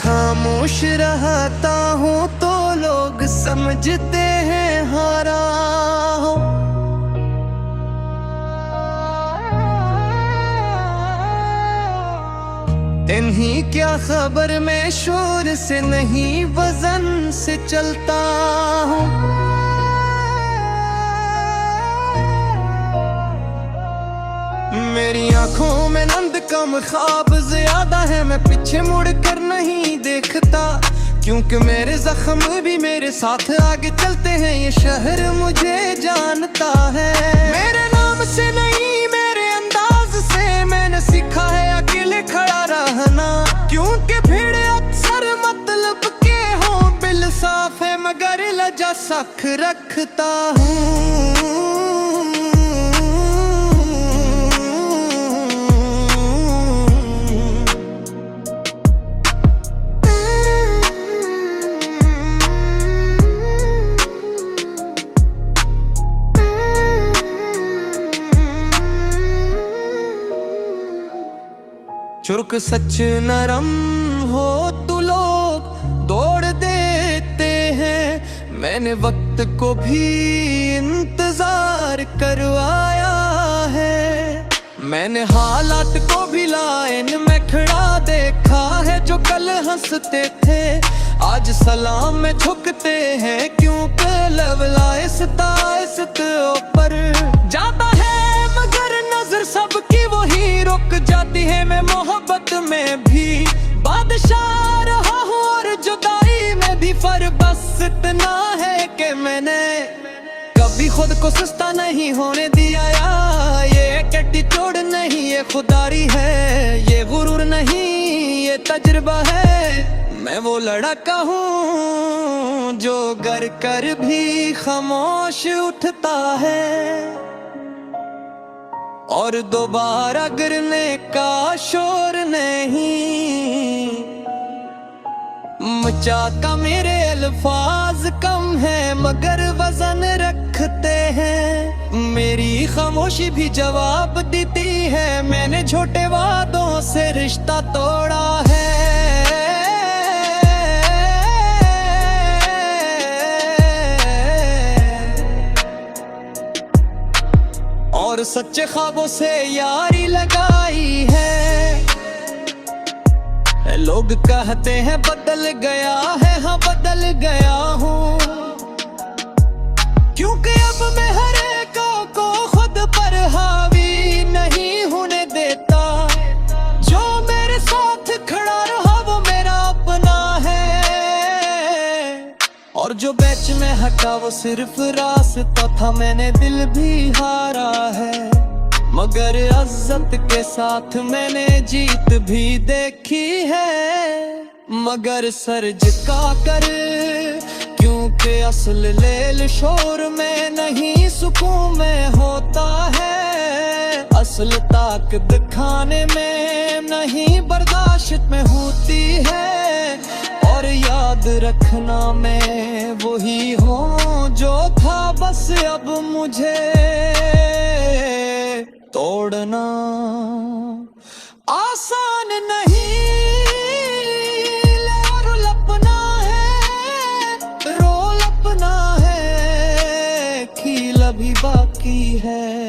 खामोश रहता हूँ तो लोग समझते हैं हारा हूँ। इन्हीं क्या खबर में शोर से नहीं वजन से चलता हूँ। मेरी आंखों में नंद कम ख्वाब ज्यादा है, मैं पीछे मुड़ कर नहीं देखता, क्योंकि मेरे जख्म भी मेरे साथ आगे चलते हैं। ये शहर मुझे जानता है, मेरे नाम से नहीं मेरे अंदाज से मैंने सीखा है अकेले खड़ा रहना, क्योंकि भीड़ अक्सर मतलब के हो। बिल साफ है मगर लजा सख रखता हूँ। चुर्क सच नरम हो तो लोग दौड़ देते हैं, मैंने वक्त को भी इंतजार करवाया है। मैंने हालात को भी लाइन में खड़ा देखा है, जो कल हंसते थे आज सलाम में झुकते हैं, क्योंकि लवलाइस्ता ऊपर जाता है मगर नजर सबकी वही रुक जाती है। मैं मोहब्बत में भी बादशाह रहा हूँ और जुदाई में भी, फर्क बस इतना है कि मैंने कभी खुद को सस्ता नहीं होने दिया। ये एटीट्यूड नहीं ये खुदारी है, ये गुरूर नहीं ये तजुर्बा है। मैं वो लड़का हूँ जो गर कर भी खामोश उठता है और दोबारा गिरने का शोर नहीं मचाता। मेरे अल्फाज कम है मगर वजन रखते हैं, मेरी खामोशी भी जवाब देती है। मैंने छोटे वादों से रिश्ता तोड़ा है और सच्चे ख्वाबों से यारी लगाई है। लोग कहते हैं बदल गया है, हाँ बदल गया हूँ, क्योंकि अब मैं हर एक को खुद पर हावी नहीं होने देता। जो मेरे साथ खड़ा रहा वो मेरा अपना है, और जो बीच में हटा वो सिर्फ रास्ता था। मैंने दिल भी हारा है मगर इज्जत के साथ मैंने जीत भी देखी है। मगर सर झुका कर, क्योंकि असल लेल शोर में नहीं सुकून में होता है। असल ताकत दिखाने में नहीं बर्दाश्त में होती है, और याद रखना मैं वही हूँ जो था बस अब मुझे तोड़ना आसान नहीं। रोल अपना है, रोल अपना है, खील अभी बाकी है।